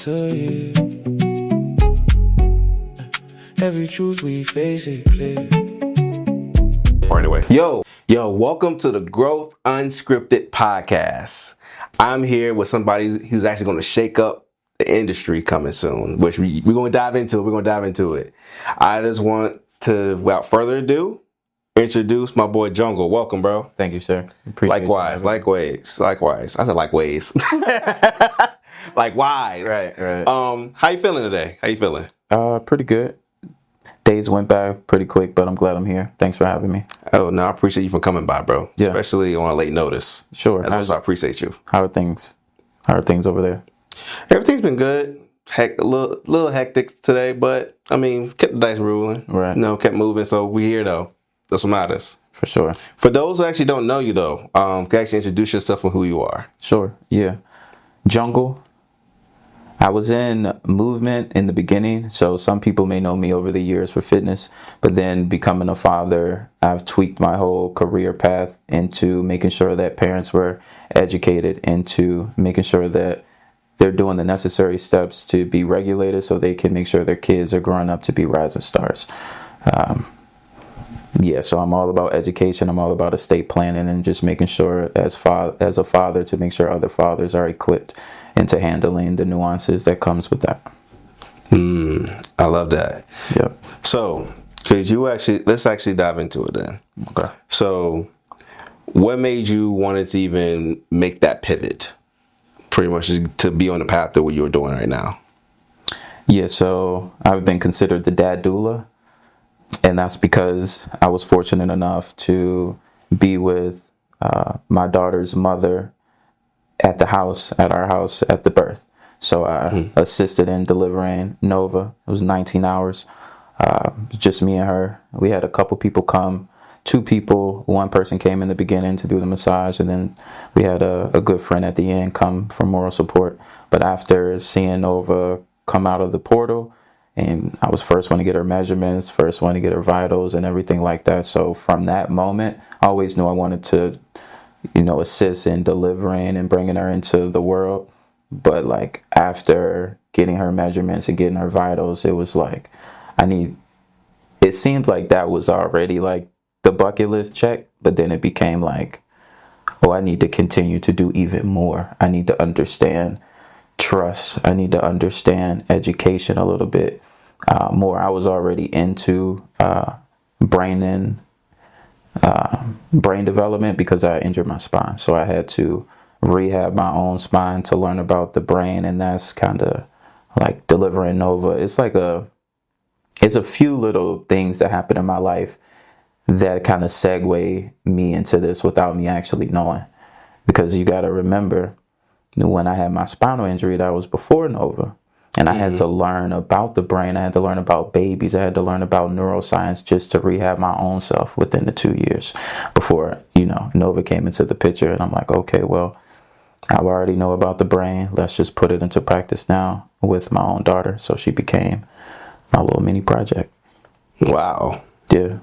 to you. Every truth we face it clear. Anyway, yo, welcome to the Growth Unscripted podcast. I'm here with somebody who's actually going to shake up the industry coming soon, which we're going to dive into it. We're going to dive into it. I just want to, without further ado, introduce my boy Jungle. Welcome, bro. Thank you, sir. Appreciate Likewise. I said likewise. Likewise. Right. How you feeling today? Pretty good. Days went by pretty quick, but I'm glad I'm here. Thanks for having me. Oh, no, I appreciate you for coming by, bro. Yeah. Especially on a late notice. Sure. That's also I appreciate you. How are things? How are things over there? Everything's been good. A little hectic today, but I mean, kept the dice rolling. Right. Kept moving. So we here though. That's what matters. For sure. For those who actually don't know you though, can you actually introduce yourself and who you are? Sure. Yeah. Jungle. I was in movement in the beginning, so some people may know me over the years for fitness, but then becoming a father, I've tweaked my whole career path into making sure that parents were educated, into making sure that they're doing the necessary steps to be regulated so they can make sure their kids are growing up to be rising stars. So I'm all about education. I'm all about estate planning and just making sure as a father to make sure other fathers are equipped into handling the nuances that comes with that. I love that. Yep. So, let's actually dive into it then. Okay. So, what made you want to even make that pivot? Pretty much to be on the path that what you're doing right now. Yeah, so I've been considered the dad doula, and that's because I was fortunate enough to be with my daughter's mother at our house at the birth. So I assisted in delivering Nova. It was 19 hours, just me and her. We had a couple people come, 2 people. One person came in the beginning to do the massage, and then we had a good friend at the end come for moral support. But after seeing Nova come out of the portal, and I was first one to get her measurements, first one to get her vitals and everything like that. So from that moment, I always knew I wanted to, assist in delivering and bringing her into the world. But like after getting her measurements and getting her vitals, it was like, it seemed like that was already like the bucket list check, but then it became like, I need to continue to do even more. I need to understand trust. I need to understand education a little bit more. I was already into brain development because I injured my spine. So I had to rehab my own spine to learn about the brain, and that's kind of like delivering Nova. It's a few little things that happen in my life that kind of segue me into this without me actually knowing. Because you got to remember, when I had my spinal injury, that was before Nova. And I had to learn about the brain. I had to learn about babies. I had to learn about neuroscience just to rehab my own self within the 2 years before, Nova came into the picture. And I'm like, okay, well, I already know about the brain. Let's just put it into practice now with my own daughter. So she became my little mini project. Wow. Yeah.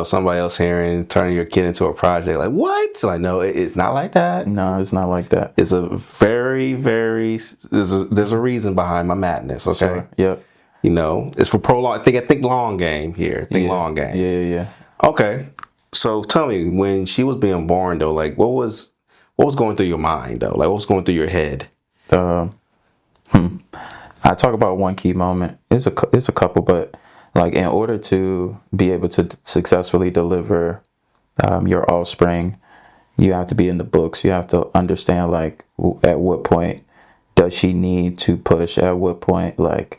Somebody else turning your kid into a project. Like, what? Like, no, it's not like that. No, it's not like that. It's a very, very, there's a reason behind my madness, okay? Sure. Yep. It's for prolonged, I think long game here. Long game. Yeah. Okay. So tell me, when she was being born though, like what was going through your mind though? Like what was going through your head? I talk about one key moment. It's a couple, but like in order to be able to successfully deliver your offspring, you have to be in the books. You have to understand like at what point does she need to push? At what point, like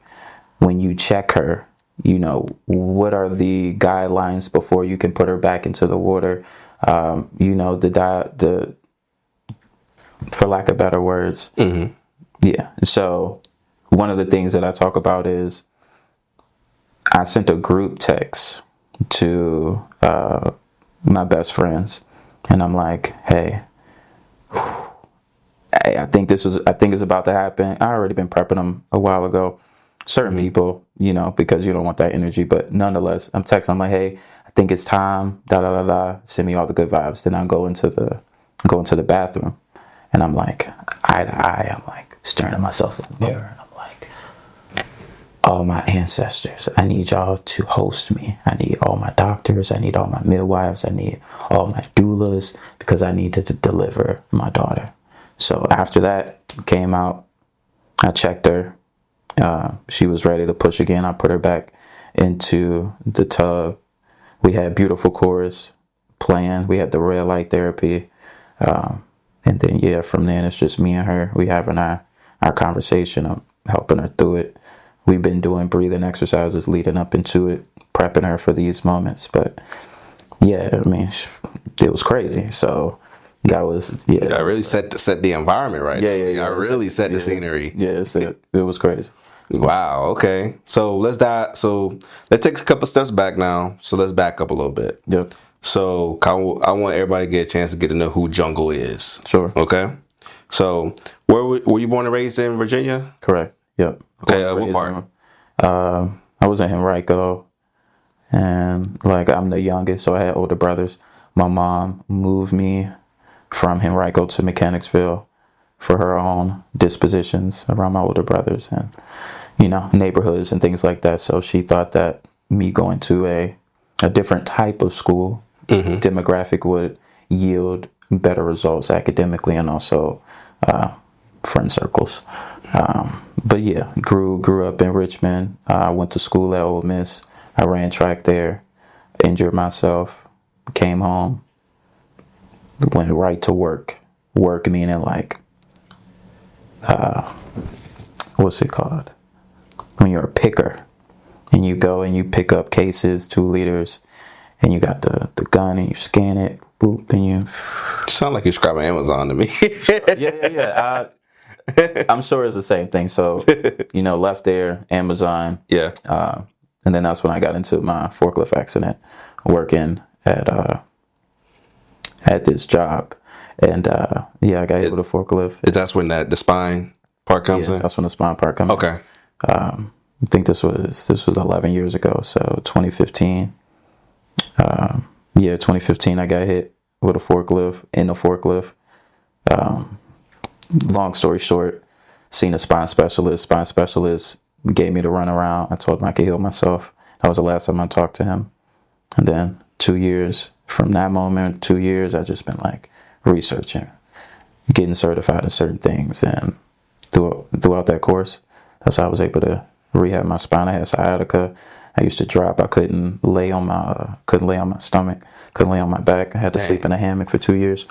when you check her, what are the guidelines before you can put her back into the water? The for lack of better words. Mm-hmm. Yeah. So one of the things that I talk about is I sent a group text to my best friends, and I'm like, hey, I think it's about to happen. I already been prepping them a while ago. Certain people, because you don't want that energy, but nonetheless, I'm texting. I'm like, hey, I think it's time. Send me all the good vibes. Then I go into the bathroom, And I'm like, eye to eye, I'm like staring at myself in the mirror. And I'm like, all my ancestors, I need y'all to host me. I need all my doctors. I need all my midwives. I need all my doulas, because I needed to deliver my daughter. So after that came out, I checked her. She was ready to push again. I put her back into the tub. We had beautiful chorus playing. We had the red light therapy. And then, from then it's just me and her. We having our conversation. I'm helping her through it. We've been doing breathing exercises leading up into it, prepping her for these moments. But yeah, I mean, it was crazy. So that was, I really set the environment right. Yeah. I really set the scenery. Yeah, it was crazy. Wow. Okay. So let's take a couple steps back now. So let's back up a little bit. Yep. So I want everybody to get a chance to get to know who Jungle is. Sure. Okay. So were you born and raised in Virginia? Correct. Yep. Okay. What part? I was in Henrico, and like I'm the youngest, so I had older brothers. My mom moved me from Henrico to Mechanicsville for her own dispositions around my older brothers and, neighborhoods and things like that. So she thought that me going to a different type of school demographic would yield better results academically and also friend circles. But yeah, grew up in Richmond. I went to school at Ole Miss. I ran track there, injured myself, came home, went right to work. Work meaning like, what's it called? When you're a picker and you go and you pick up cases, 2 liters, and you got the gun and you scan it, boop, and you Sound like you're describing Amazon to me. yeah. I'm sure it's the same thing. So, left there, Amazon. Yeah. And then that's when I got into my forklift accident, working at this job. And I got hit with a forklift. Is that when the spine part comes in? That's when the spine part comes in. Okay. I think this was 11 years ago. So 2015. 2015 I got hit with a forklift, in a forklift. Long story short, seen a spine specialist. Spine specialist gave me the runaround. I told him I could heal myself. That was the last time I talked to him. And then 2 years from that moment, 2 years, I just been like researching, getting certified in certain things. And throughout that course, that's how I was able to rehab my spine. I had sciatica. I used to drop. I couldn't lay on my stomach, couldn't lay on my back. I had to sleep in a hammock for 2 years.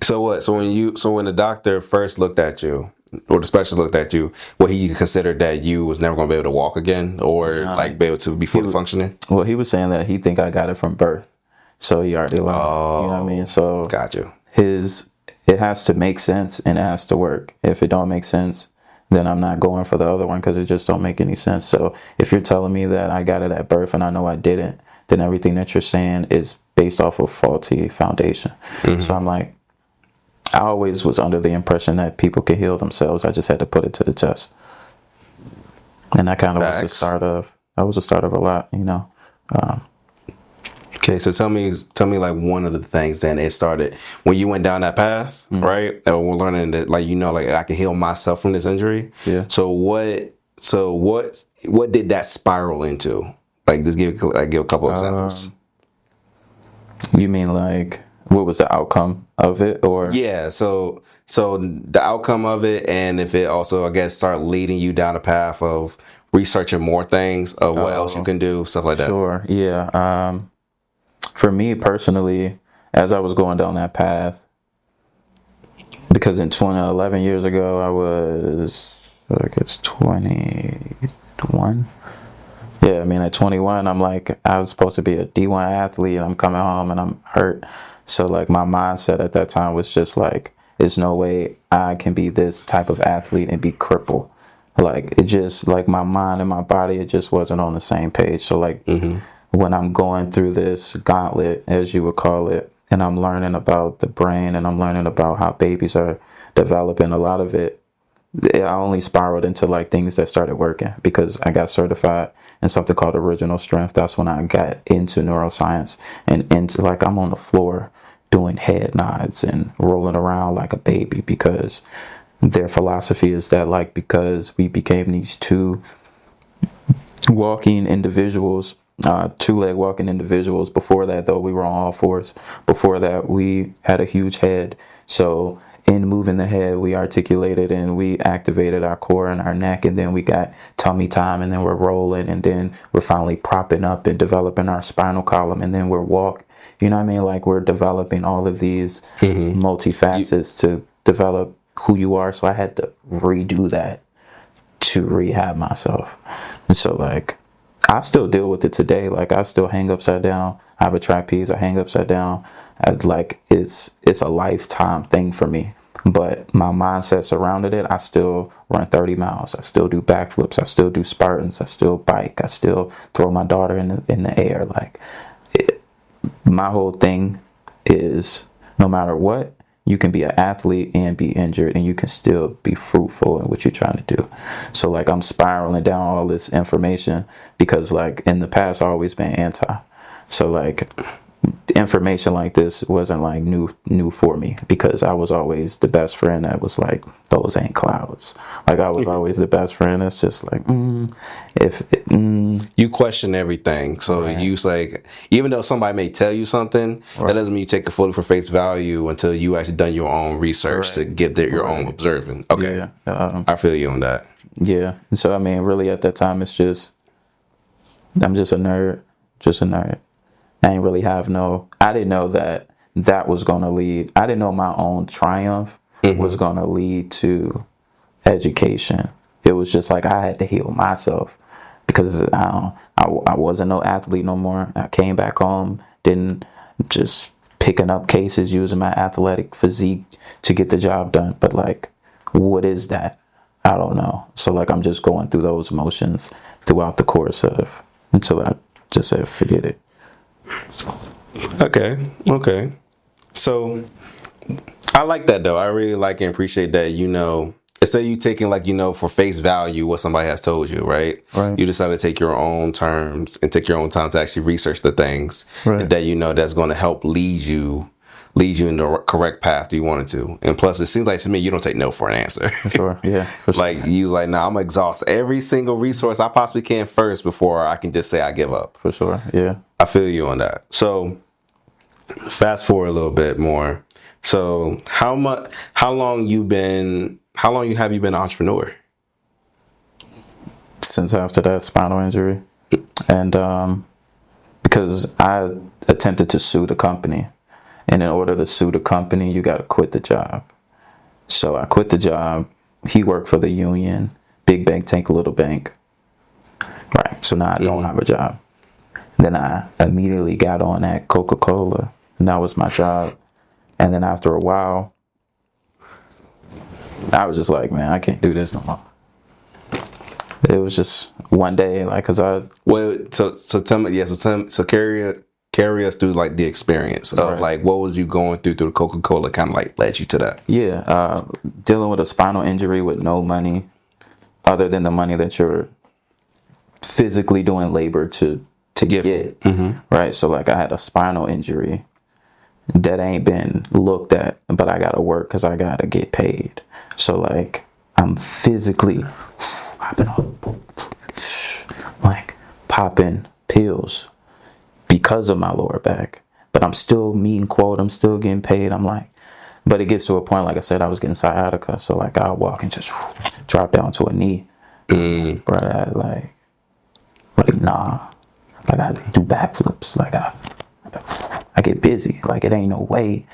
So what? So when the doctor first looked at you, or the specialist looked at you, he considered that you was never going to be able to walk again, or be able to be fully functioning? Well, he was saying that he think I got it from birth, so he already learned. You know what I mean? So got you. It has to make sense and it has to work. If it don't make sense, then I'm not going for the other one because it just don't make any sense. So if you're telling me that I got it at birth and I know I didn't, then everything that you're saying is based off of faulty foundation. So I'm like, I always was under the impression that people could heal themselves. I just had to put it to the test. And that kind of was the start of a lot, Okay, so tell me like one of the things then it started when you went down that path, right? And we're learning that I can heal myself from this injury. Yeah. So what did that spiral into? Like just give a couple examples. You mean like what was the outcome of it, or? Yeah, so the outcome of it, and if it also, I guess, start leading you down a path of researching more things of what else you can do, stuff like that. Sure, yeah. For me personally, as I was going down that path, because in 11 years ago, I was, I guess, 21. Yeah, I mean, at 21, I'm like, I was supposed to be a D1 athlete, and I'm coming home, and I'm hurt. So, like, my mindset at that time was just like, there's no way I can be this type of athlete and be crippled. Like, it just, like, my mind and my body, it just wasn't on the same page. So, like, when I'm going through this gauntlet, as you would call it, and I'm learning about the brain and I'm learning about how babies are developing, a lot of it, I only spiraled into like things that started working because I got certified in something called original strength. That's when I got into neuroscience and into like I'm on the floor doing head nods and rolling around like a baby, because their philosophy is that, like, because we became these two walking individuals, two-leg walking individuals. Before that, though, we were on all fours. Before that, we had a huge head. So in moving the head, we articulated and we activated our core and our neck, and then we got tummy time, and then we're rolling, and then we're finally propping up and developing our spinal column, and then we're walk. You know what I mean? Like, we're developing all of these multifacets to develop who you are. So I had to redo that to rehab myself. And so, like, I still deal with it today. Like, I still hang upside down. I have a trapeze. I hang upside down. It's a lifetime thing for me. But my mindset surrounded it. I still run 30 miles. I still do backflips. I still do Spartans. I still bike. I still throw my daughter in the air. Like, my whole thing is, no matter what, you can be an athlete and be injured, and you can still be fruitful in what you're trying to do. So, like, I'm spiraling down all this information because, like, in the past, I've always been anti. So, like, information like this wasn't, like, new for me, because I was always the best friend that was like, those ain't clouds. Like, I was always the best friend that's just like, You question everything. So you like, even though somebody may tell you something, that doesn't mean you take it fully for face value until you actually done your own research to get your own observing. Okay. Yeah. I feel you on that. Yeah. So, I mean, really at that time, it's just, I'm just a nerd. Just a nerd. I didn't really I didn't know that was going to lead. I didn't know my own triumph was going to lead to education. It was just like, I had to heal myself, because I wasn't no athlete no more. I came back home, didn't just picking up cases using my athletic physique to get the job done. But, like, what is that? I don't know. So, like, I'm just going through those motions throughout the course of, until I just said, forget it. Okay. So I like that, though. I really like and appreciate that, instead of you taking, like, for face value what somebody has told you, right? You decide to take your own terms and take your own time to actually research the things that that's going to help lead you in the correct path you wanted to. And plus, it seems like to me you don't take no for an answer. For sure. Yeah. For sure. Like, you like, nah, I'm gonna exhaust every single resource I possibly can first before I can just say I give up. For sure. Yeah. I feel you on that. So fast forward a little bit more. So how long have you been an entrepreneur? Since after that spinal injury. And because I attempted to sue the company. And in order to sue the company, you got to quit the job. So I quit the job. He worked for the union. Big bank, take little bank. Right. So now I don't have a job. Then I immediately got on at Coca-Cola. And that was my job. And then after a while, I was just like, man, I can't do this no more. It was just one day, like, cause so tell me, so carry us through, like, the experience of like, what was you going through the Coca-Cola kind of like led you to that? Yeah, dealing with a spinal injury with no money other than the money that you're physically doing labor to get. Right. So, like, I had a spinal injury that ain't been looked at, but I gotta work because I gotta get paid. So, like, I'm physically like popping pills because of my lower back, but I'm still meeting quote. I'm still getting paid. I'm like, but it gets to a point, like I said, I was getting sciatica, so, like, I'll walk and just drop down to a knee. But I like nah, like, I do backflips. Like, I get busy. Like, it ain't no way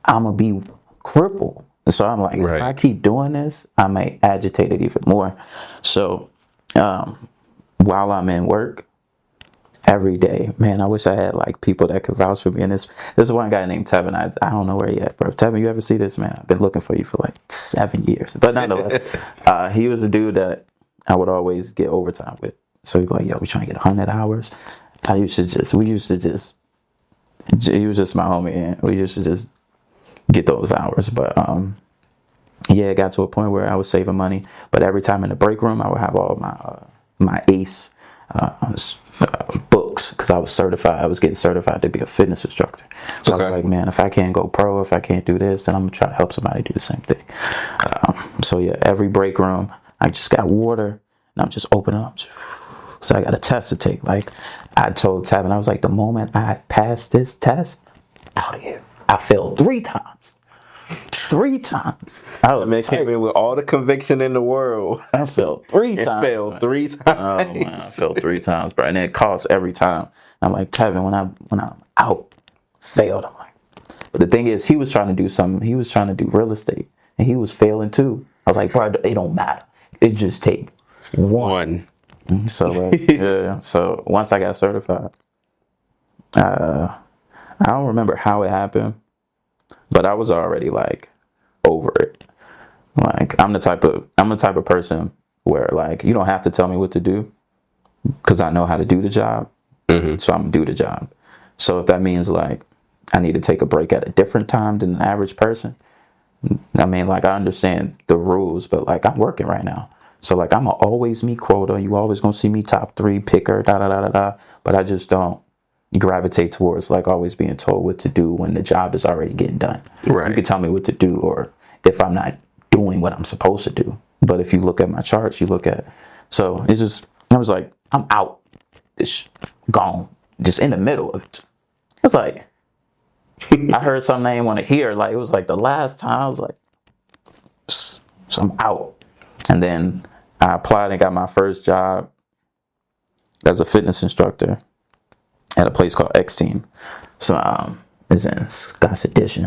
I'm gonna be crippled. And so I'm like, if I keep doing this, I may agitate it even more. So while I'm in work, every day, man, I wish I had, like, people that could vouch for me. And this one guy named Tevin. I don't know where he at, bro. Tevin, you ever see this, man? I've been looking for you for like 7 years. But nonetheless, he was a dude that I would always get overtime with. So he'd be like, yo, we trying to get 100 hours. He was just my homie, and we used to just get those hours. But yeah, it got to a point where I was saving money. But every time in the break room, I would have all my ACE books because I was certified. I was getting certified to be a fitness instructor. So I was like, man, if I can't go pro, if I can't do this, then I'm gonna try to help somebody do the same thing. So yeah, every break room, I just got water and I'm just opening up. So I got a test to take. Like I told Tavin, I was like, the moment I passed this test, out of here. I failed 3 times. 3 times. Man came in with all the conviction in the world. I failed 3 times. Failed 3 times. Oh man, I failed 3 times, bro. And it costs every time. I'm like, Tevin, when I'm out, failed. I'm like, but the thing is, he was trying to do something. He was trying to do real estate, and he was failing too. I was like, bro, it don't matter. It just take one. So yeah. So once I got certified, I don't remember how it happened, but I was already like over it. Like I'm the type of person where like you don't have to tell me what to do because I know how to do the job. So I'm gonna do the job. So if that means like I need to take a break at a different time than the average person, I mean, like I understand the rules, but like I'm working right now. So like I'm gonna always meet quota. You always gonna see me top 3 picker, da da da da da. But I just don't gravitate towards like always being told what to do when the job is already getting done. Right. You can tell me what to do, or if I'm not doing what I'm supposed to do. But if you look at my charts, so it's just I was like, I'm out. Just gone. Just in the middle of it. I was like, I heard something I didn't want to hear. Like it was like the last time I was like, so I'm out. And then I applied and got my first job as a fitness instructor at a place called X Team. So it's in Scott's Edition.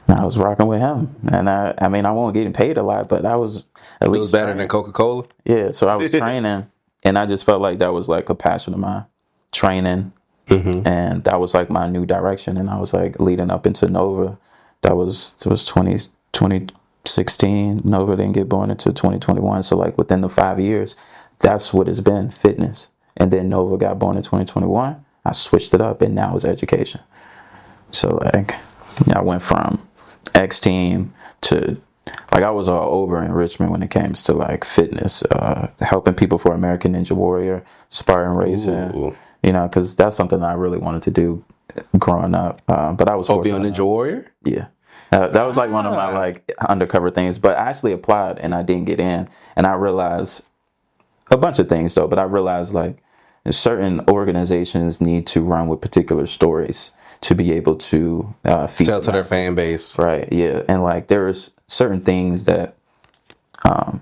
And I was rocking with him. And I mean, I wasn't getting paid a lot, but I was at least. It was better than Coca-Cola? Yeah, so I was training. And I just felt like that was like a passion of mine, training. And that was like my new direction. And I was like leading up into Nova. It was 2016. Nova didn't get born until 2021. So like within the 5 years, that's what it's been, fitness. And then Nova got born in 2021. I switched it up and now it's education. So like I went from X Team to like I was all over in Richmond when it came to like fitness, helping people for American Ninja Warrior, Spartan racing. Ooh. You know, because that's something I really wanted to do growing up. But I was be on Ninja Warrior? Yeah. That was like one of my like undercover things. But I actually applied and I didn't get in. And I realized a bunch of things though. But I realized like certain organizations need to run with particular stories to be able to feed sell to their fan base. Right. Yeah. And like there's certain things that I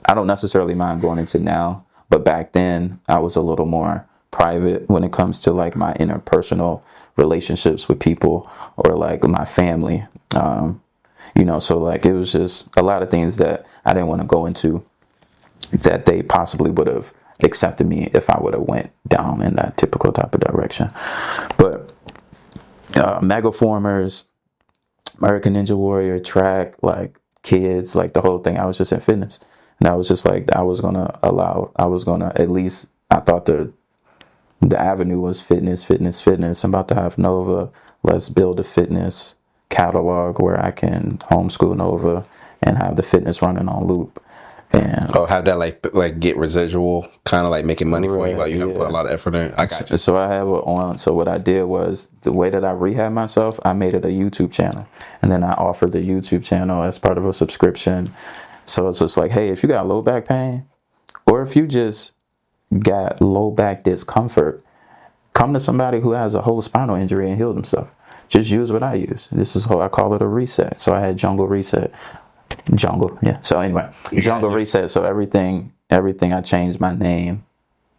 don't necessarily mind going into now. But back then I was a little more private when it comes to like my interpersonal relationships with people or like my family, you know, so like it was just a lot of things that I didn't want to go into that they possibly would have accepted me if I would have went down in that typical type of direction. But Megaformers, American Ninja Warrior, track, like kids, like the whole thing, I was just in fitness. And I was just like, I was going to at least, I thought the avenue was fitness. I'm about to have Nova. Let's build a fitness catalog where I can homeschool Nova and have the fitness running on loop. And have that like get residual, kind of like making money for you. Like you have to put a lot of effort in. I got you. So I have it on. So what I did was the way that I rehab myself, I made it a YouTube channel, and then I offered the YouTube channel as part of a subscription. So it's just like, hey, if you got low back pain, or if you just got low back discomfort, come to somebody who has a whole spinal injury and healed himself. Just use what I use. This is how I call it, a reset. So I had Jungle Reset. So anyway, Jungle Reset. So everything I changed my name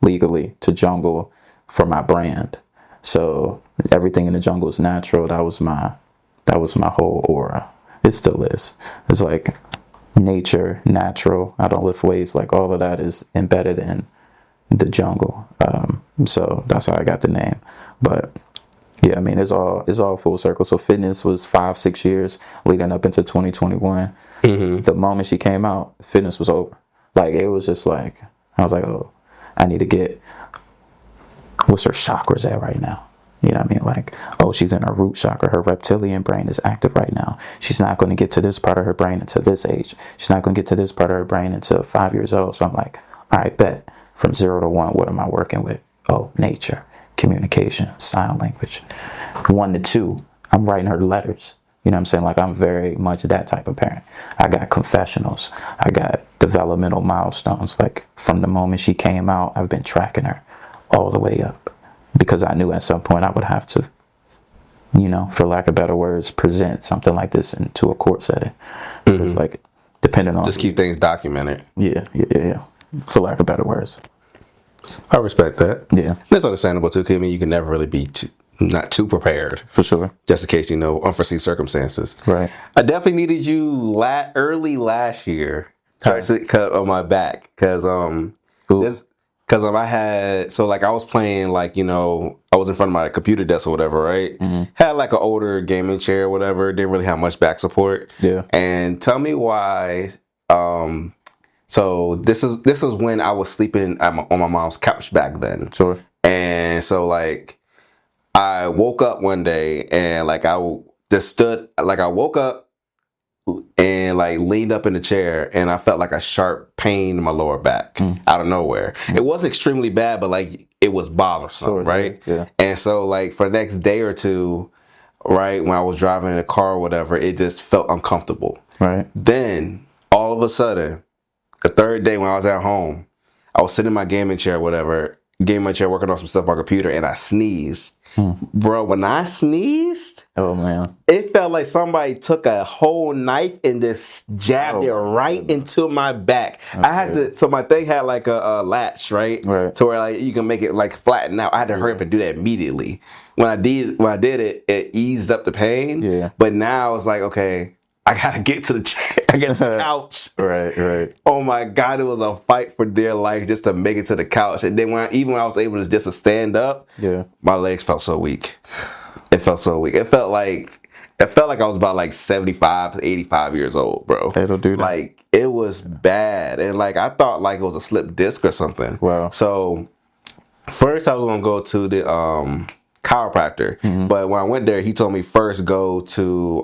legally to Jungle for my brand. So everything in the jungle is natural. That was my whole aura. It still is. It's like nature, natural. I don't lift weights. Like all of that is embedded in the jungle. So that's how I got the name. But yeah, I mean, it's all full circle. So fitness was 5-6 years leading up into 2021. The moment she came out, fitness was over. Like it was just like, I was like, oh, I need to get, what's her chakras at right now? You know what I mean? Like, oh, she's in her root chakra. Her reptilian brain is active right now. She's not going to get to this part of her brain until this age. She's not going to get to this part of her brain until 5 years old. So I'm like, all right, bet. From 0 to 1, what am I working with? Oh, nature. communication, sign language. 1 to 2, I'm writing her letters. You know what I'm saying? Like, I'm very much that type of parent. I got confessionals. I got developmental milestones. Like, from the moment she came out, I've been tracking her all the way up, because I knew at some point I would have to, you know, for lack of better words, present something like this into a court setting. Because, like, depending on... Just keep things documented. Yeah. For lack of better words. I respect that. Yeah. That's understandable, too, because, I mean, you can never really be not too prepared. For sure. Just in case, you know, unforeseen circumstances. Right. I definitely needed you early last year to cut on my back. Because, I had, so like I was playing, like, you know, I was in front of my computer desk or whatever, right? Had like an older gaming chair or whatever. Didn't really have much back support. Yeah. And tell me why. So this is when I was sleeping on my mom's couch back then. Sure. And so like I woke up one day and like I just stood, like I woke up and like leaned up in the chair and I felt like a sharp pain in my lower back out of nowhere. It was extremely bad, but like it was bothersome, Sure, right? Yeah. And so like for the next day or two, right, when I was driving in the car or whatever, it just felt uncomfortable. Right. Then all of a sudden, the third day when I was at home, I was sitting in my gaming chair or whatever, working on some stuff on my computer, and I sneezed. Bro, when I sneezed, Oh, man. it felt like somebody took a whole knife and just jabbed it right into my back. I had to, so my thing had like a latch, right? To where like you can make it like flatten out. I had to hurry up and do that immediately. When I did it, it eased up the pain. Yeah. But now it's like, okay, I gotta get to the chair. I get to the couch. Right. Oh my God, it was a fight for dear life just to make it to the couch. And then when I was able to just to stand up, my legs felt so weak. It felt so weak. It felt like I was about like 75 to 85 years old, bro. It'll do that. Like it was bad. And like I thought like it was a slipped disc or something. Wow. So first I was gonna go to the chiropractor, but when I went there, he told me first go to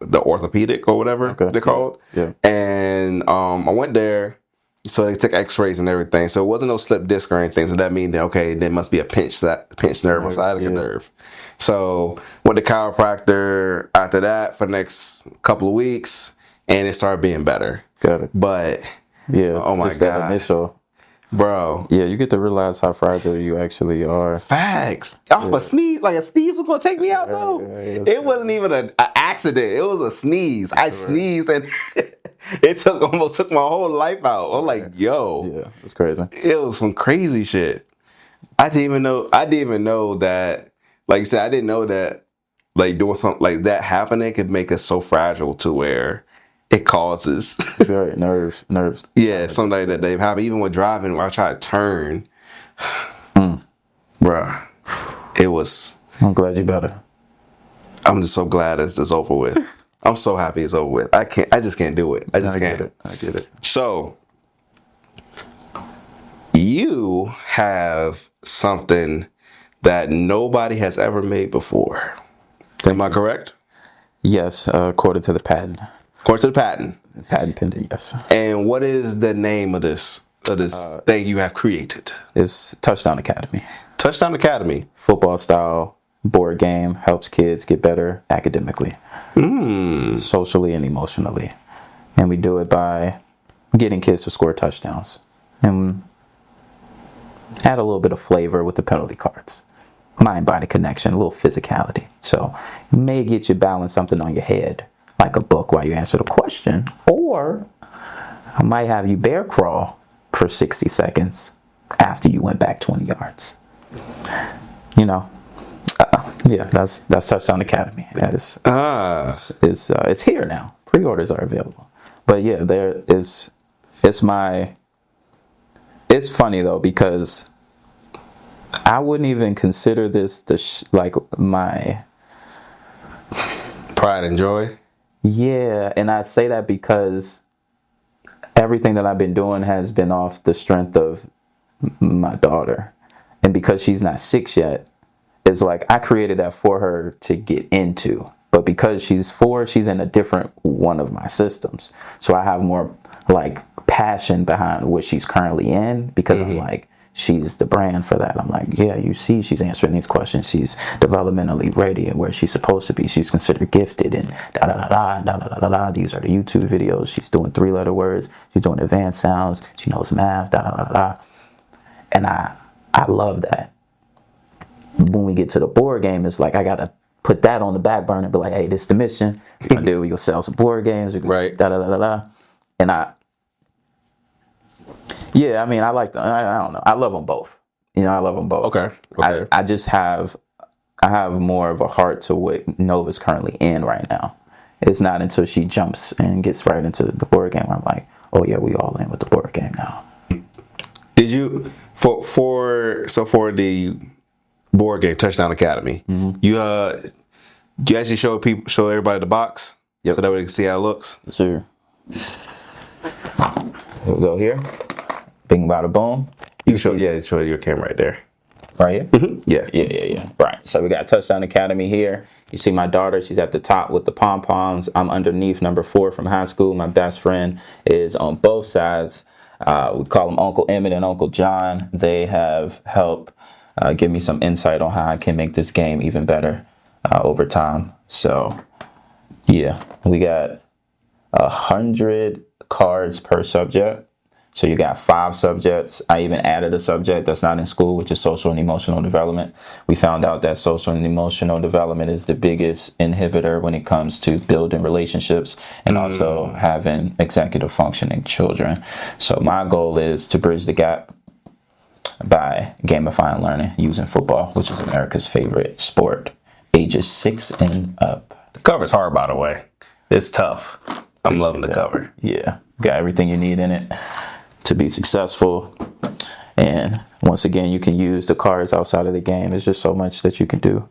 the orthopedic or whatever they're called. Yeah. And I went there, so they took X-rays and everything. So it wasn't no slip disc or anything. So that means that okay, there must be a pinched nerve on sciatica nerve. So went to chiropractor after that for the next couple of weeks, and it started being better. Got it. But oh my just God, that initial. Bro. Yeah, you get to realize how fragile you actually are. Facts. Off a sneeze, like a sneeze was gonna take me out though. It wasn't even an accident. It was a sneeze. I sneezed and it almost took my whole life out. I'm like, yo. Yeah, it's crazy. It was some crazy shit. I didn't even know that, like you said, I didn't know that like doing something like that happening could make us so fragile to where it causes right, nerves. Yeah, something that they've happened. Even when driving, when I try to turn, bruh, it was. I'm glad you better. I'm just so glad it's over with. I'm so happy it's over with. I just can't do it. I can't. I get it. So, you have something that nobody has ever made before. Am I correct? Yes, according to the patent. According to the patent. Patent pending, yes. And what is the name of this thing you have created? It's Touchdown Academy. Touchdown Academy. Football style board game, helps kids get better academically, socially, and emotionally. And we do it by getting kids to score touchdowns and add a little bit of flavor with the penalty cards. Mind-body connection, a little physicality. So it may get you balance something on your head, like a book while you answer the question, or I might have you bear crawl for 60 seconds after you went back 20 yards. You know, yeah, that's Touchdown Academy. It's here now. Pre-orders are available. But yeah, it's funny though, because I wouldn't even consider this like my pride and joy. Yeah, and I say that because everything that I've been doing has been off the strength of my daughter. And because she's not 6 yet, it's like I created that for her to get into. But because she's 4, she's in a different one of my systems. So I have more like passion behind what she's currently in, because I'm like, she's the brand for that. I'm like, yeah, you see, she's answering these questions. She's developmentally ready and where she's supposed to be. She's considered gifted and da da da da da da da da. These are the YouTube videos. She's doing 3-letter words. She's doing advanced sounds. She knows math. Da da da da. And I love that. When we get to the board game, it's like I gotta put that on the back burner and be like, hey, this is the mission. We're gonna do. We gonna sell some board games. Right. Da da da da da. And yeah, I mean, I don't know. I love them both. I love them both. Okay. I just have more of a heart to what Nova's currently in right now. It's not until she jumps and gets right into the board game I'm like, oh yeah, we all in with the board game now. Did you for the board game Touchdown Academy? You actually show everybody the box, Yep. so that way they can see how it looks. Sure. We'll go here. Bing, bada, boom. You can show your camera right there. Right here? Yeah. Yeah. Right. So we got Touchdown Academy here. You see my daughter. She's at the top with the pom-poms. I'm underneath number 4 from high school. My best friend is on both sides. We call them Uncle Emmett and Uncle John. They have helped give me some insight on how I can make this game even better over time. So, yeah, we got 100 cards per subject. So you got 5 subjects. I even added a subject that's not in school, which is social and emotional development. We found out that social and emotional development is the biggest inhibitor when it comes to building relationships and also having executive functioning children. So my goal is to bridge the gap by gamifying learning using football, which is America's favorite sport, ages 6 and up. The cover's hard, by the way. It's tough. I'm loving the cover. Yeah, got everything you need in it to be successful. And once again, you can use the cards outside of the game. There's just so much that you can do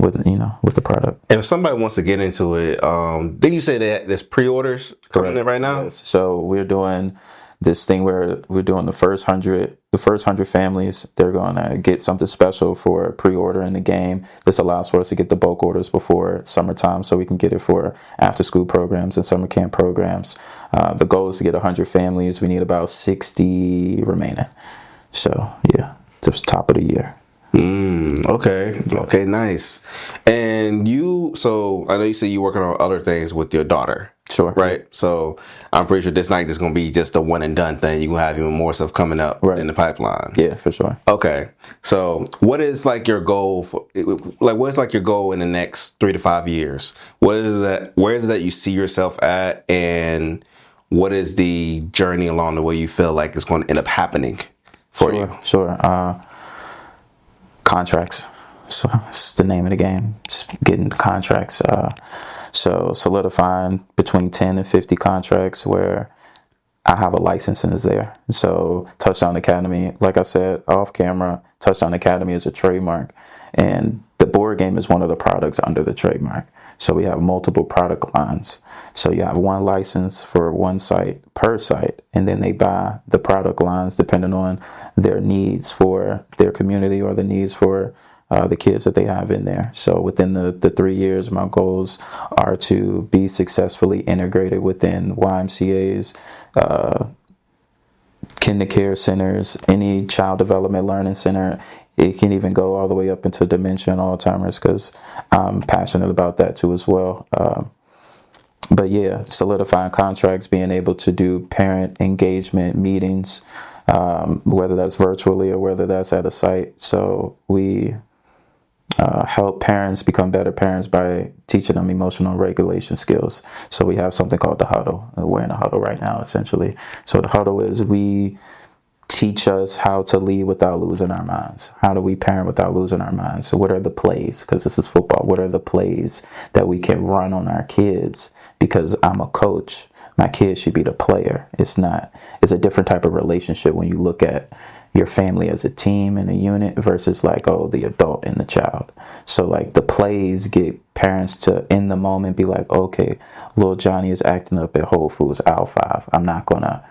with the product. And if somebody wants to get into it, didn't you say that there's pre-orders coming in right now? Yes. So we're doing this thing where we're doing the first 100 families. They're going to get something special for pre-order in the game. This allows for us to get the bulk orders before summertime so we can get it for after school programs and summer camp programs. The goal is to get 100 families. We need about 60 remaining. So yeah, it's the top of the year. Okay, nice. And so I know you said you're working on other things with your daughter. Sure. Right. So I'm pretty sure this night is going to be just a one and done thing. You're going to have even more stuff coming up in the pipeline. Yeah, for sure. Okay. So what is like your goal what's like your goal in the next 3 to 5 years? Where is it that you see yourself at, and what is the journey along the way you feel like it's going to end up happening for you? Sure. Contracts. So it's the name of the game. Just getting contracts. So solidifying between 10 and 50 contracts where I have a license and is there. So Touchdown Academy, like I said, off camera, Touchdown Academy is a trademark. And the board game is one of the products under the trademark. So we have multiple product lines. So you have one license for one site per site, and then they buy the product lines depending on their needs for their community or the needs for the kids that they have in there. So within the 3 years, my goals are to be successfully integrated within YMCA's, kinder care centers, any child development learning center. It can even go all the way up into dementia and Alzheimer's, because I'm passionate about that too as well. But yeah, solidifying contracts, being able to do parent engagement meetings, whether that's virtually or whether that's at a site. So we help parents become better parents by teaching them emotional regulation skills. So we have something called the huddle. We're in a huddle right now, essentially. So the huddle is we teach us how to lead without losing our minds. How do we parent without losing our minds? So what are the plays? Because this is football. What are the plays that we can run on our kids? Because I'm a coach. My kid should be the player. It's a different type of relationship when you look at your family as a team and a unit versus like, oh, the adult and the child. So like the plays get parents to in the moment be like, okay, little Johnny is acting up at Whole Foods aisle 5. I'm not gonna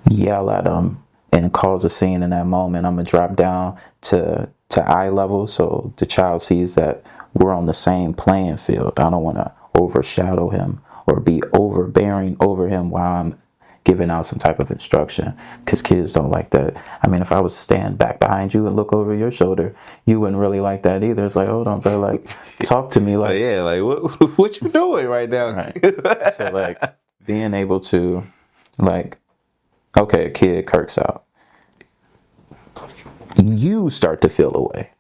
yell at him and cause a scene in that moment. I'm gonna drop down to eye level so the child sees that we're on the same playing field. I don't want to overshadow him or be overbearing over him while I'm giving out some type of instruction, because kids don't like that. I mean, if I was to stand back behind you and look over your shoulder, you wouldn't really like that either. It's like, hold on, bro, like, talk to me, like, yeah, like what you doing right now? right. So like being able to, like, okay, a kid kirks out, you start to feel away.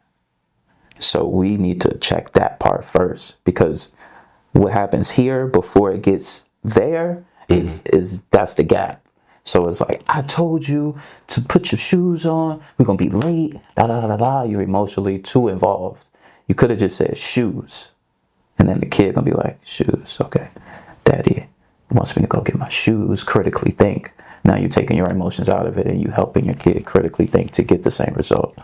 So we need to check that part first, because what happens here before it gets there is that's the gap. So it's like, I told you to put your shoes on. We're gonna be late. Da da da da. You're emotionally too involved. You could have just said shoes, and then the kid gonna be like, shoes. Okay, daddy wants me to go get my shoes. Critically think. Now you're taking your emotions out of it, and you helping your kid critically think to get the same result.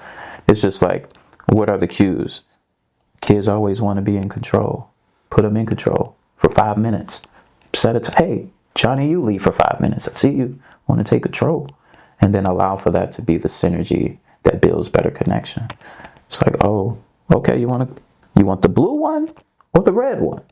It's just like, what are the cues? Kids always want to be in control. Put them in control for 5 minutes. Set it. Hey, Johnny, you leave for 5 minutes. I see you want to take control, and then allow for that to be the synergy that builds better connection. It's like, oh, okay, you want the blue one or the red one?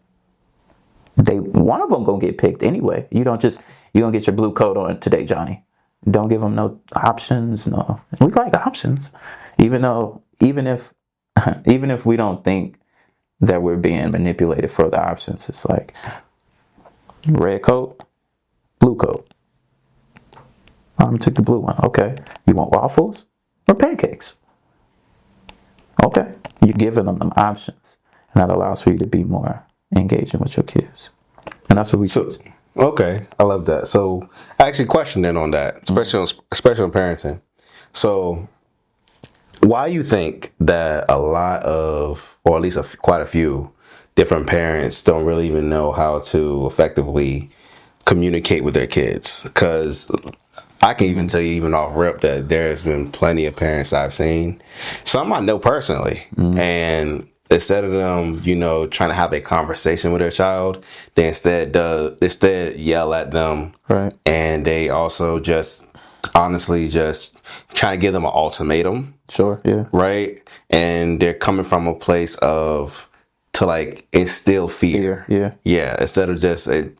One of them gonna get picked anyway. You don't get your blue coat on today, Johnny. Don't give them no options. No, we like options, even if we don't think that we're being manipulated for the options. It's like, red coat, blue coat. I'm gonna take the blue one. Okay. You want waffles or pancakes? Okay. You're giving them options, and that allows for you to be more engaging with your kids. And that's what we do. Okay, I love that. So, actually, questioning on that, especially on parenting. So, why you think that a lot of, or at least quite a few different parents don't really even know how to effectively communicate with their kids? Because I can even tell you, even off rip, that there's been plenty of parents I've seen, some I know personally, and instead of them, trying to have a conversation with their child, they instead yell at them, Right. And they also just honestly just trying to give them an ultimatum. Sure. Yeah. Right. And they're coming from a place to like instill fear. Yeah. Yeah. Instead of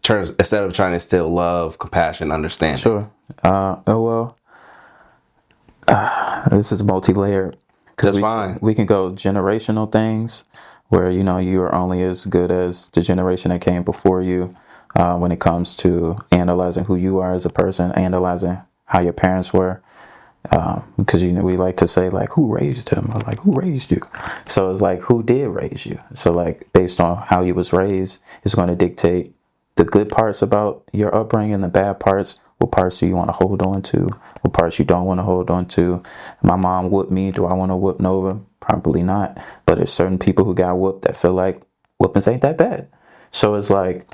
trying to instill love, compassion, understanding. Sure. This is multi-layered. That's fine. We can go generational things where, you are only as good as the generation that came before you, when it comes to analyzing who you are as a person, analyzing how your parents were. Because, we like to say, like, who raised him? Or like, who raised you? So it's like, who did raise you? So like, based on how you was raised, it's going to dictate the good parts about your upbringing, the bad parts. What parts do you want to hold on to? What parts you don't want to hold on to? My mom whooped me. Do I want to whoop Nova? Probably not. But there's certain people who got whooped that feel like whoopings ain't that bad. So it's like,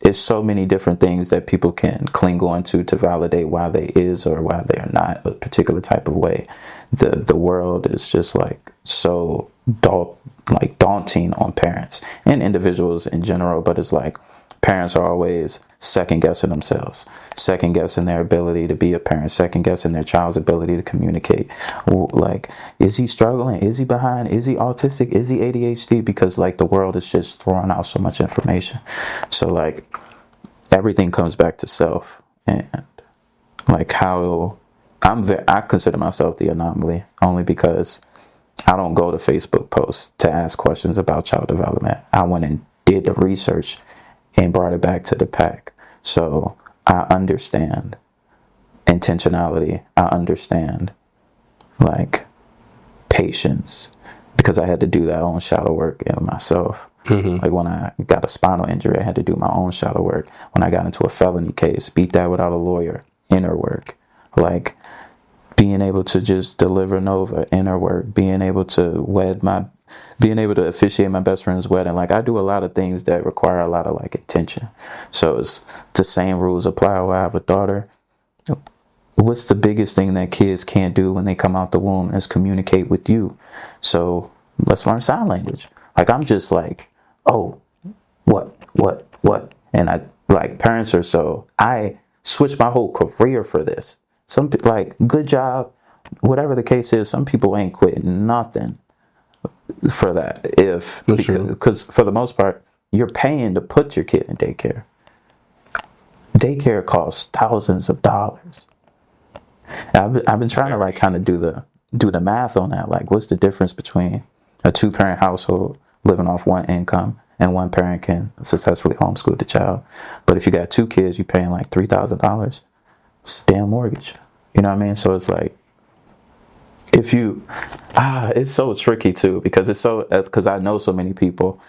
it's so many different things that people can cling on to validate why they is or why they are not a particular type of way. The world is just like so daunting on parents and individuals in general. But it's like, parents are always second guessing themselves, second guessing their ability to be a parent, second guessing their child's ability to communicate. Like, is he struggling? Is he behind? Is he autistic? Is he ADHD? Because like, the world is just throwing out so much information. So like, everything comes back to self, and like how I consider myself the anomaly only because I don't go to Facebook posts to ask questions about child development. I went and did the research and brought it back to the pack. So I understand intentionality. I understand like patience, because I had to do that own shadow work in myself. Like when I got a spinal injury, I had to do my own shadow work. When I got into a felony case, beat that without a lawyer, inner work. Like being able to just deliver Nova, inner work. Being able to officiate my best friend's wedding. Like, I do a lot of things that require a lot of like intention. So it's the same rules apply when I have a daughter. What's the biggest thing that kids can't do when they come out the womb is communicate with you. So let's learn sign language. Like, I'm just like, oh, what? And I like, parents are so, I switched my whole career for this. Some like, good job, whatever the case is, some people ain't quitting nothing for that. Because for the most part, you're paying to put your kid in daycare. daycare costs thousands of dollars. I've been trying to like kind of do the math on that. Like, what's the difference between a 2-parent household living off one income and one parent can successfully homeschool the child? But if you got 2 kids, you're paying like $3,000. It's a damn mortgage. You know what I mean? So it's like, if you, it's so tricky too, because I know so many people,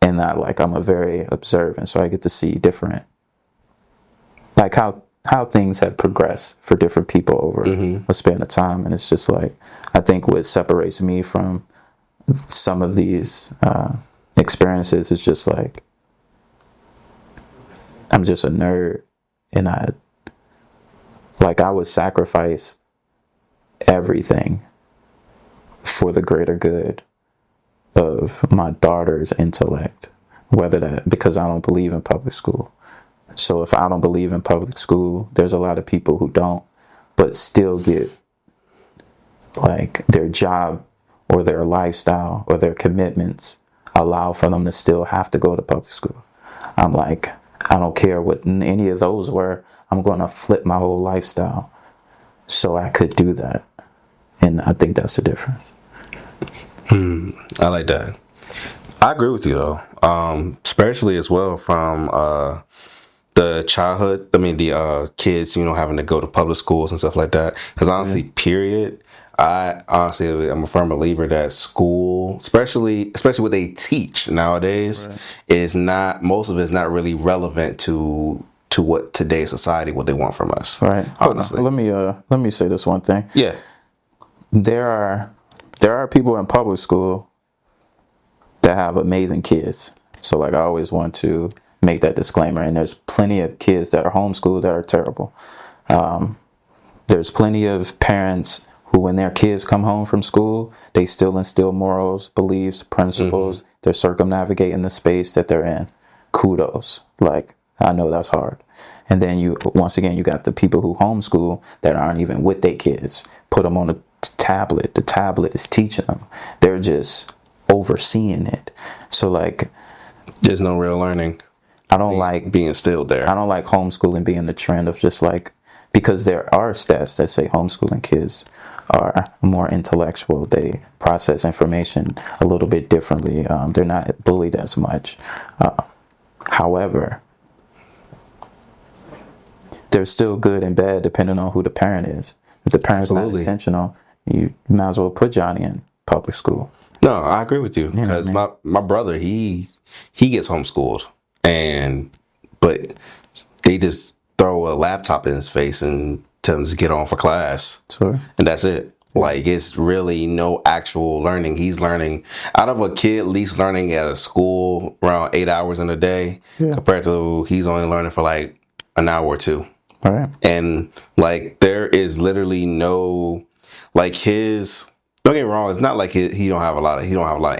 and that like I'm a very observant, so I get to see different, like how things have progressed for different people over a span of time. And it's just like, I think what separates me from some of these experiences is just like, I'm just a nerd, and I would sacrifice everything for the greater good of my daughter's intellect, because I don't believe in public school. So if I don't believe in public school, there's a lot of people who don't, but still get like their job or their lifestyle or their commitments allow for them to still have to go to public school. I'm like, I don't care what any of those were. I'm going to flip my whole lifestyle so I could do that. And I think that's the difference. I like that. I agree with you though, especially as well from the childhood. I mean, the kids, having to go to public schools and stuff like that. Because honestly, period. I'm a firm believer that school, especially what they teach nowadays, is not, most of it is not really relevant to what today's society, what they want from us. Right. Honestly. Let me say this one thing. Yeah. There are people in public school that have amazing kids. So like, I always want to make that disclaimer. And there's plenty of kids that are homeschooled that are terrible. There's plenty of parents who, when their kids come home from school, they still instill morals, beliefs, principles. They're circumnavigating the space that they're in. Kudos. Like, I know that's hard. And then once again, you got the people who homeschool that aren't even with their kids. Put them on a tablet. The tablet is teaching them. They're just overseeing it. So like, there's no real learning. I don't like being instilled there. I don't like homeschooling being the trend of just like, because there are stats that say homeschooling kids are more intellectual. They process information a little bit differently. They're not bullied as much. However, there's still good and bad depending on who the parent is. If the parent's not intentional, you might as well put Johnny in public school. No, I agree with you, because my brother, he gets homeschooled, but they just throw a laptop in his face and tell him to get on for class. Sure. And that's it. Like, it's really no actual learning. He's learning out of a kid, at least learning at a school around 8 hours in a day, compared to he's only learning for like an hour or two. All right. And like, there is literally no, like, don't get me wrong, it's not like he don't have a lot of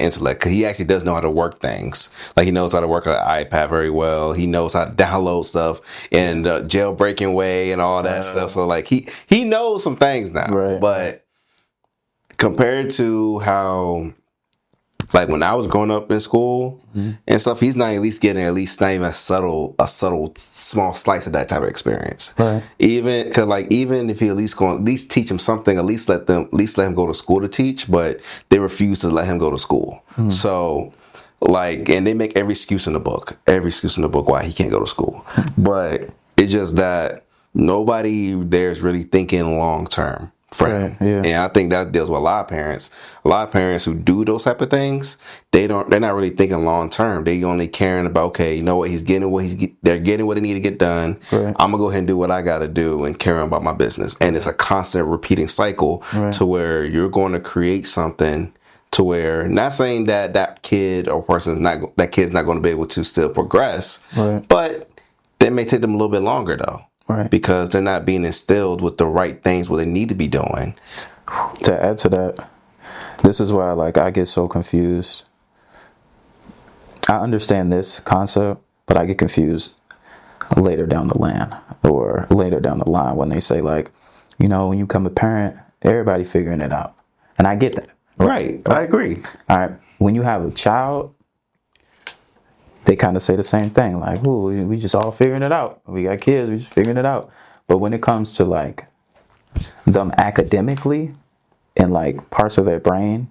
intellect, because he actually does know how to work things. Like, he knows how to work an iPad very well. He knows how to download stuff in the jailbreaking way and all that stuff. So like, he knows some things now. Right. But compared to how, like, when I was growing up in school and stuff, he's not getting not even a subtle small slice of that type of experience. Right. Even if he at least teach him something, at least let him go to school to teach, but they refuse to let him go to school. So like, and they make every excuse in the book why he can't go to school. But it's just that nobody there is really thinking long term for him. Yeah. And I think that deals with a lot of parents who do those type of things. They're not really thinking long term. They only caring about, okay, you know what, they're getting what they need to get done. Right. I'm gonna go ahead and do what I gotta do and carry on about my business. And it's a constant repeating cycle to where you're going to create something to where, not saying that kid or kid's not going to be able to still progress, but that may take them a little bit longer though. Right. Because they're not being instilled with the right things what they need to be doing. To add to that, this is why I get so confused. I understand this concept, but I get confused later down the line when they say like, when you become a parent, everybody figuring it out. And I get that. Right. I agree. All right. When you have a child, they kind of say the same thing, like, "Ooh, we just all figuring it out. We got kids, we just figuring it out." But when it comes to like them academically and like parts of their brain,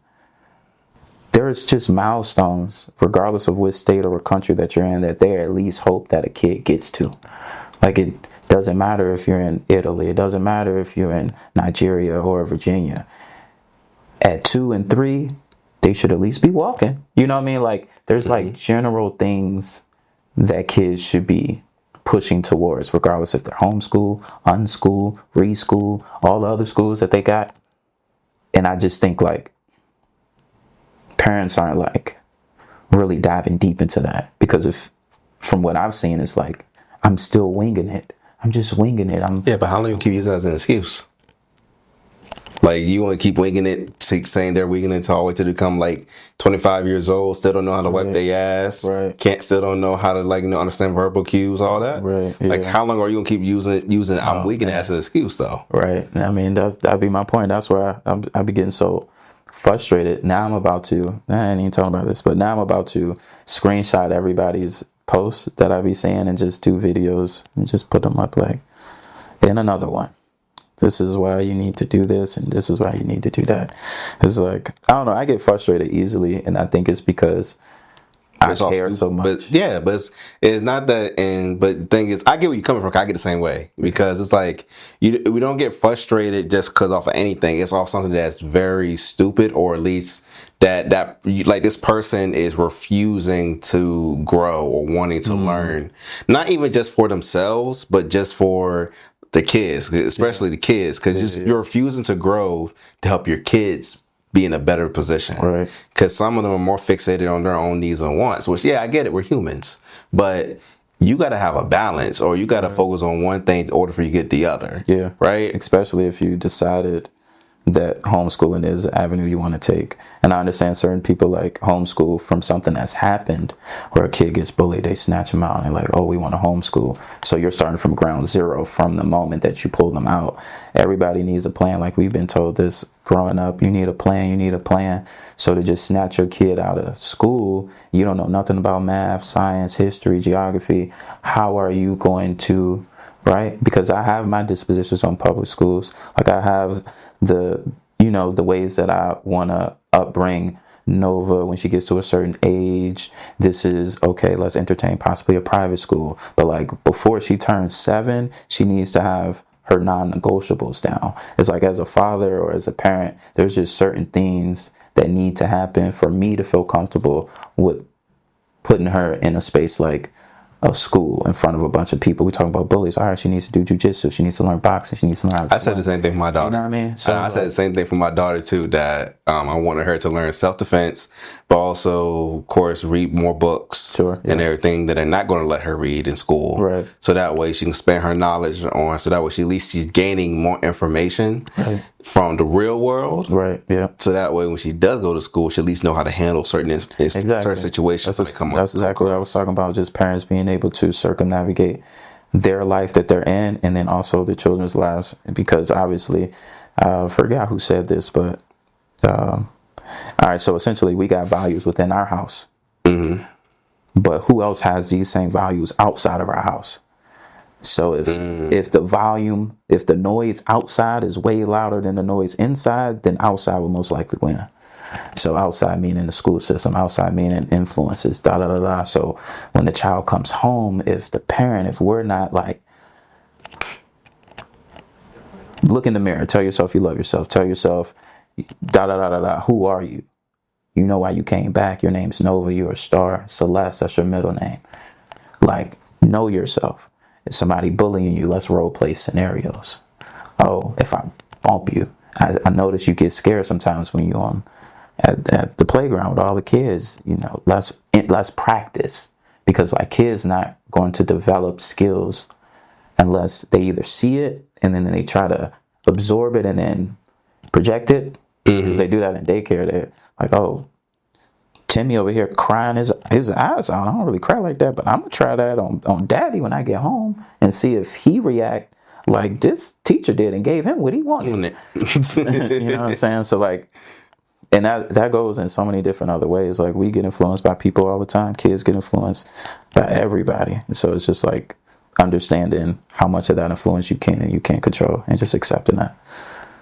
there's just milestones, regardless of which state or country that you're in, that they at least hope that a kid gets to. Like, it doesn't matter if you're in Italy, it doesn't matter if you're in Nigeria or Virginia. At 2 and 3, they should at least be walking. You know what I mean? Like, there's like general things that kids should be pushing towards, regardless if they're homeschool, unschool, reschool, all the other schools that they got. And I just think like parents aren't like really diving deep into that, because if from what I've seen, it's like, I'm still winging it. I'm just winging it. Yeah, but how long you keep using that as an excuse? Like, you want to keep winging it, saying they're winging it all the way to become like 25 years old, still don't know how to wipe their ass, still don't know how to like, you know, understand verbal cues, all that. Right. Yeah. Like, how long are you gonna keep using I'm winging it as an excuse though? Right. I mean, that'd be my point. That's why I be getting so frustrated. Now I'm about to, I ain't even talking about this, but now I'm about to screenshot everybody's posts that I be seeing and just do videos and just put them up like, in another one. This is why you need to do this, and this is why you need to do that. It's like, I don't know, I get frustrated easily, and I think it's because I care so much. But yeah, but it's not that. But the thing is, I get where you're coming from. I get the same way, because it's like we don't get frustrated just because off of anything. It's off something that's very stupid, or at least that like this person is refusing to grow or wanting to learn, not even just for themselves, but just for the kids, especially the kids, because you're refusing to grow to help your kids be in a better position. Right. Because some of them are more fixated on their own needs and wants, which, yeah, I get it. We're humans. But you got to have a balance, or you got to focus on one thing in order for you to get the other. Yeah. Right? Especially if you decided that homeschooling is the avenue you want to take. And I understand certain people like homeschool from something that's happened, where a kid gets bullied, they snatch them out and they're like, oh, we want to homeschool. So you're starting from ground zero from the moment that you pull them out. Everybody needs a plan. Like we've been told this growing up, you need a plan. So to just snatch your kid out of school, you don't know nothing about math, science, history, geography. How are you going to, right? Because I have my dispositions on public schools. Like I have the ways that I want to upbring Nova when she gets to a certain age. This is okay, let's entertain possibly a private school, but like before she turns 7, she needs to have her non-negotiables down. It's like, as a father or as a parent, there's just certain things that need to happen for me to feel comfortable with putting her in a space like a school in front of a bunch of people. We talking about bullies. All right, she needs to do jujitsu. She needs to learn boxing. She needs to learn how to I said the same thing for my daughter. You know what I mean? So I said the same thing for my daughter too, that I wanted her to learn self-defense, but also, of course, read more books and everything that they're not going to let her read in school. Right. So that way she can spend her knowledge on, so that way she's gaining more information from the real world. Right. Yeah. So that way when she does go to school, she at least know how to handle certain certain situations. That's exactly what I was talking about. Just parents being able to circumnavigate their life that they're in, and then also the children's lives. Because obviously, I forgot who said this, but all right. So essentially, we got values within our house, but who else has these same values outside of our house? So if the noise outside is way louder than the noise inside, then outside will most likely win. So outside meaning the school system, outside meaning influences, So when the child comes home, if we're not like, look in the mirror, tell yourself you love yourself, tell yourself, who are you? You know why you came back. Your name's Nova, you're a star. Celeste, that's your middle name. Like, know yourself. If somebody bullying you, let's role play scenarios. Oh, if I bump you, I notice you get scared sometimes when you're on at the playground with all the kids. You know, let's practice, because like kids not going to develop skills unless they either see it and then they try to absorb it and then project it. Because they do that in daycare. They're like, oh, Timmy over here crying his eyes out. I don't really cry like that, but I'm gonna try that on Daddy when I get home and see if he react like this teacher did and gave him what he wanted. You know what I'm saying? So like, And that goes in so many different other ways. Like, we get influenced by people all the time. Kids get influenced by everybody. And so it's just like understanding how much of that influence you can and you can't control, and just accepting that.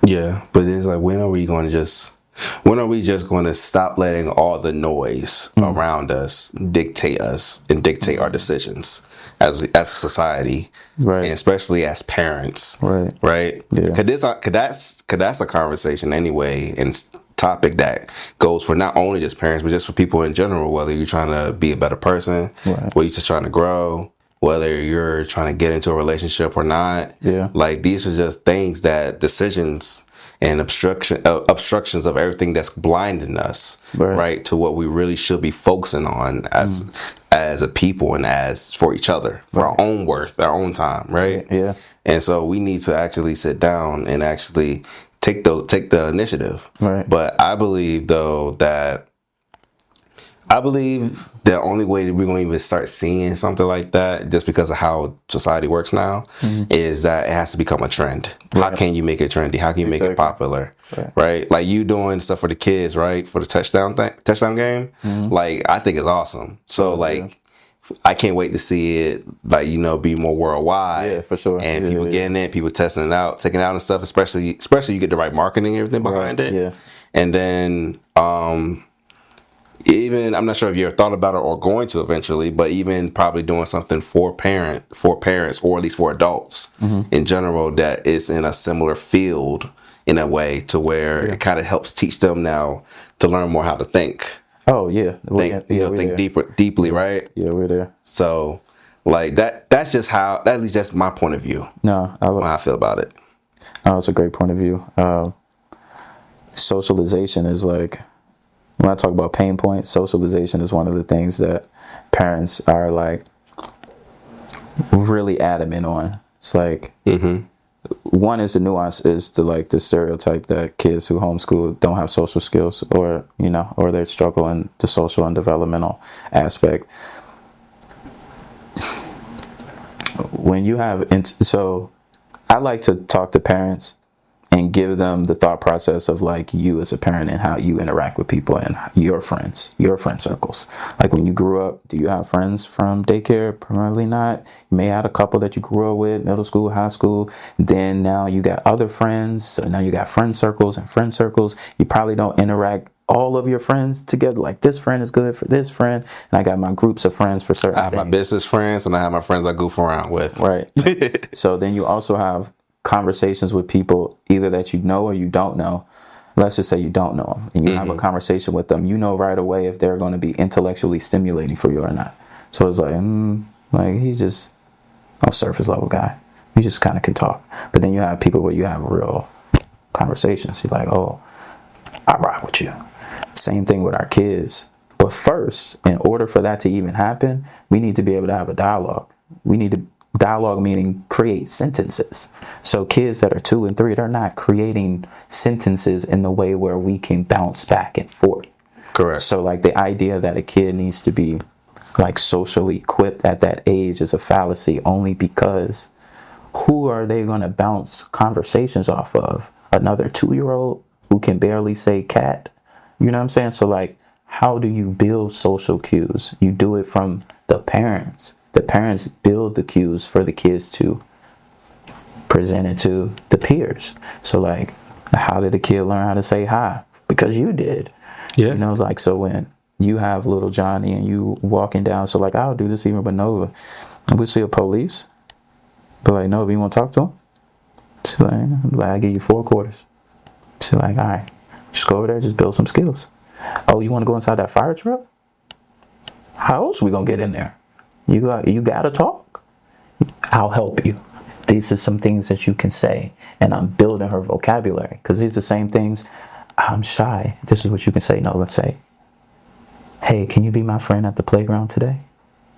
Yeah, but it's like, when are we just going to stop letting all the noise around us dictate us and dictate our decisions as a society, Right. and especially as parents, right? Yeah. Cause that's a conversation anyway, and topic that goes for not only just parents, but just for people in general. Whether you're trying to be a better person, Right. whether you're just trying to grow, whether you're trying to get into a relationship or not. Yeah. Like, these are just things that decisions and obstructions of everything that's blinding us, right, to what we really should be focusing on as a people and as for each other, for our own worth, our own time, right? Yeah. And so we need to actually sit down and actually take the initiative. Right. But I believe the only way that we're going to even start seeing something like that, just because of how society works now, is that it has to become a trend. How can you make it trendy? How can you make it popular? Right? Like, you doing stuff for the kids, right? For the touchdown game. Like, I think it's awesome. So I can't wait to see it, like, be more worldwide. Yeah, for sure. And people getting it, people testing it out, taking it out and stuff, especially you get the right marketing and everything behind it. Yeah. And then, even, I'm not sure if you ever thought about it or going to eventually, but even probably doing something for parents, or at least for adults in general, that is in a similar field in a way to where it kind of helps teach them now to learn more how to think. Oh yeah. Think deeply, right? Yeah, we're there. So, like, that's just how, at least that's my point of view. No, how I feel about it. Oh, it's a great point of view. Socialization is like, when I talk about pain points, socialization is one of the things that parents are like really adamant on. It's like, one is the nuance, is the stereotype that kids who homeschool don't have social skills, or they struggle in the social and developmental aspect. When you have, so I like to talk to parents and give them the thought process of, like, you as a parent and how you interact with people and your friend circles. Like, when you grew up, do you have friends from daycare? Probably not. You may have a couple that you grew up with, middle school, high school. Then now you got other friends. So now you got friend circles and friend circles. You probably don't interact all of your friends together. Like, this friend is good for this friend, and I got my groups of friends for certain I have things. my business friends, and I have my friends I goof around with. Right. So then you also have conversations with people either that you know or you don't know. Let's just say you don't know them, and you have a conversation with them. You know right away if they're going to be intellectually stimulating for you or not. So it's like, he's just a surface level guy. He just kind of can talk. But then you have people where you have real conversations. You're like, oh, I rock with you. Same thing with our kids. But first, in order for that to even happen, we need to be able to have a dialogue. We need to dialogue, meaning create sentences. So kids that are 2 and 3, they're not creating sentences in the way where we can bounce back and forth. Correct. So, like, the idea that a kid needs to be, like, socially equipped at that age is a fallacy, only because who are they going to bounce conversations off of? Another 2-year-old who can barely say cat? You know what I'm saying? So, like, how do you build social cues? You do it from the parents. The parents build the cues for the kids to present it to the peers. So, like, how did the kid learn how to say hi? Because you did. Yeah. Like, so when you have little Johnny and you walking down, so, like, I'll do this even with Nova. And we see a police. But, like, Nova, you want to talk to him? She's like, I'll give you 4 quarters. She's like, all right, just go over there, just build some skills. Oh, you want to go inside that fire truck? How else are we going to get in there? You got to talk. I'll help you. These are some things that you can say. And I'm building her vocabulary. Because these are the same things. I'm shy. This is what you can say. No, let's say, hey, can you be my friend at the playground today?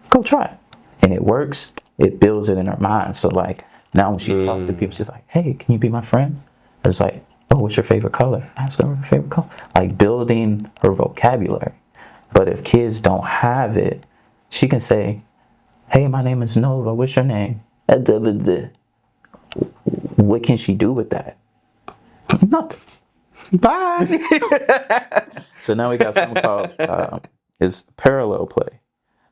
Go try it. And it works. It builds it in her mind. So, like, now when she's talking to people, she's like, hey, can you be my friend? It's like, oh, what's your favorite color? Ask her her favorite color. Like, building her vocabulary. But if kids don't have it, she can say, hey, my name is Nova. What's your name? What can she do with that? Nothing. Bye. So now we got something called is parallel play.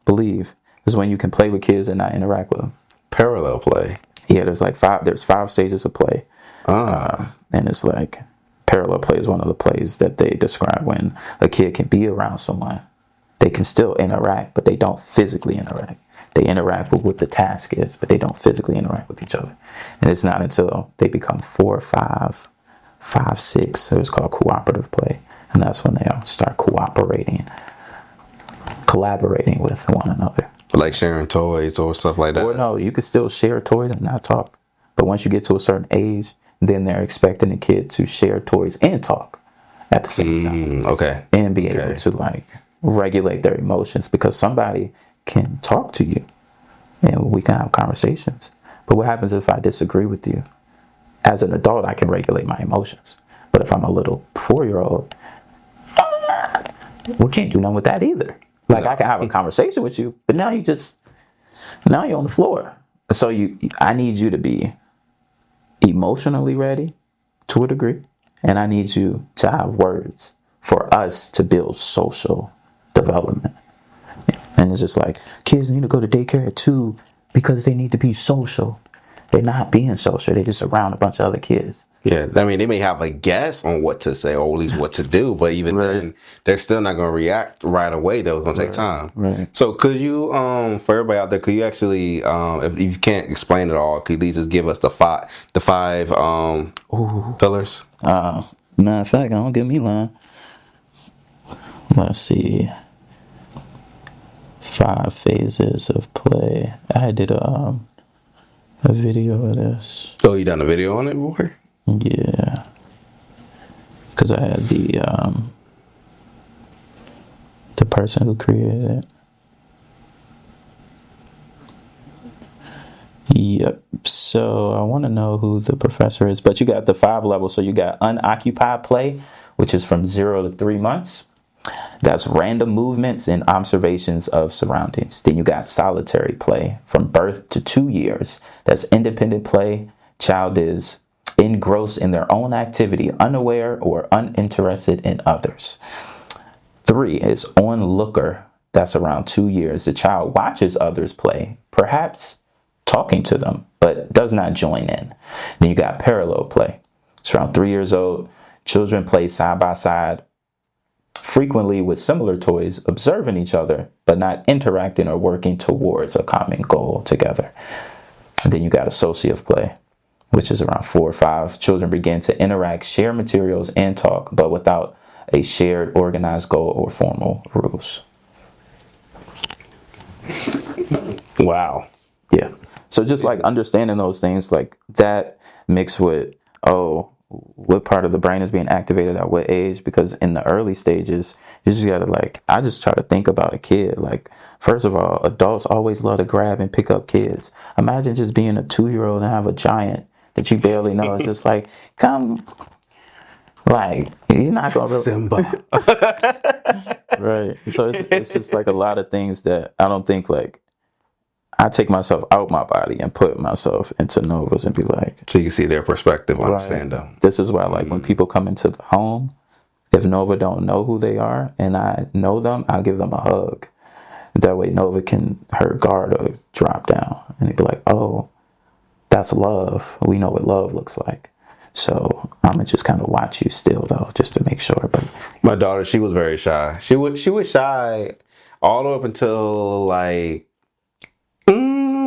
Believe is when you can play with kids and not interact with them. Parallel play. Yeah, there's five stages of play. And it's like parallel play is one of the plays that they describe when a kid can be around someone. They can still interact, but they don't physically interact. They interact with what the task is, but they don't physically interact with each other. And it's not until they become 4 or 5, 6, so it's called cooperative play. And that's when they all start collaborating with one another. Like sharing toys or stuff like that. Or no, you could still share toys and not talk. But once you get to a certain age, then they're expecting the kid to share toys and talk at the same time. Okay. And be able to like regulate their emotions, because somebody can talk to you and we can have conversations. But what happens if I disagree with you? As an adult, I can regulate my emotions. But if I'm a little 4-year-old, we can't do nothing with that either. Like I can have a conversation with you, but now you're on the floor. So I need you to be emotionally ready to a degree, and I need you to have words for us to build social development. And it's just like kids need to go to daycare at 2 because they need to be social. They're not being social. They're just around a bunch of other kids. Yeah, I mean, they may have a guess on what to say or at least what to do, but even then, they're still not going to react right away. Though it's going to take time. Right. So, could you, for everybody out there, could you actually, if you can't explain it all, could you at least just give us the five pillars? Matter of fact, don't get me lying. Let's see. 5 phases of play. I did a video of this. Oh, you done a video on it before? Yeah, because I had the person who created it. Yep. So I want to know who the professor is, but you got the 5 levels. So you got unoccupied play, which is from 0 to 3 months. That's random movements and observations of surroundings. Then you got solitary play from birth to 2 years. That's independent play. Child is engrossed in their own activity, unaware or uninterested in others. 3 is onlooker. That's around 2 years. The child watches others play, perhaps talking to them, but does not join in. Then you got parallel play. It's around 3 years old. Children play side by side, frequently with similar toys, observing each other, but not interacting or working towards a common goal together. And then you got associative play, which is around 4 or 5. Children begin to interact, share materials, and talk, but without a shared organized goal or formal rules. Wow. Yeah. So just like understanding those things like that mixed with, what part of the brain is being activated at what age? Because in the early stages, you just gotta I just try to think about a kid. Like, first of all, adults always love to grab and pick up kids. Imagine just being a 2-year-old and have a giant that you barely know. It's just like, come, like, you're not gonna really Simba. Right. So it's just like a lot of things that I don't think I take myself out my body and put myself into Nova's and be like, So you can see their perspective, understand them. this is why when people come into the home, if Nova don't know who they are and I know them, I'll give them a hug. That way Nova her guard will drop down and they'd be like, oh, that's love. We know what love looks like. So I'm gonna just kind of watch you still though, just to make sure. But My daughter, she was very shy. She was shy all the way up until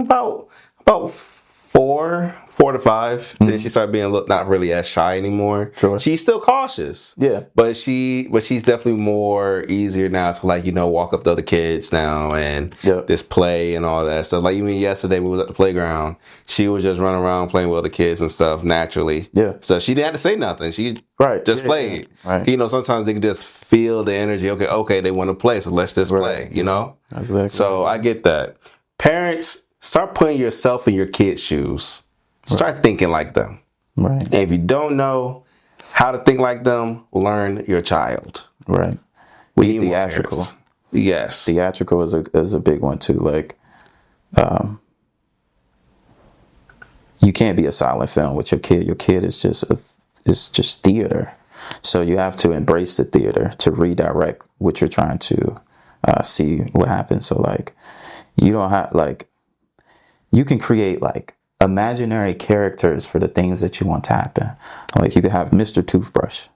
about 4 to 5. Then she started being not really as shy anymore. Sure. She's still cautious. Yeah. But she's definitely more easier now to walk up to other kids now and just play and all that stuff. Like even yesterday we was at the playground, she was just running around playing with other kids and stuff naturally. Yeah. So she didn't have to say nothing. She just played. Yeah. Right. Sometimes they can just feel the energy. Okay, they want to play, so let's just play, Exactly. So I get that. Parents, start putting yourself in your kids' shoes. Start thinking like them. Right. And if you don't know how to think like them, learn your child. Right. We need theatrical. Yes. Theatrical is a big one too. You can't be a silent film with your kid. Your kid is just theater. So you have to embrace the theater to redirect what you're trying to see what happens. So like, you don't have like, you can create like imaginary characters for the things that you want to happen. Like you could have Mr. Toothbrush.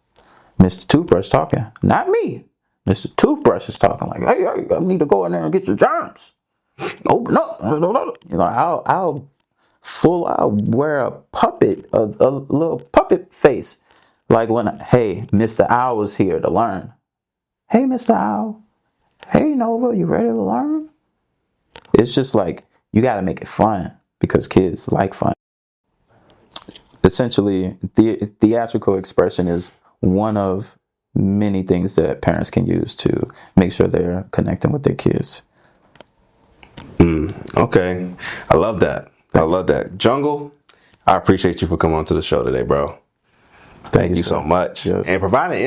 Mr. Toothbrush talking, not me. Mr. Toothbrush is talking like, hey, I need to go in there and get your germs. Open up. You know, I'll wear a puppet, a little puppet face. Like when, hey, Mr. Owl was here to learn. Hey, Mr. Owl. Hey, Nova, you ready to learn? It's just like, you got to make it fun because kids like fun. Essentially, theatrical expression is one of many things that parents can use to make sure they're connecting with their kids. Okay. I love that. Jungle, I appreciate you for coming on to the show today, bro. Thank you so much. Yes. And providing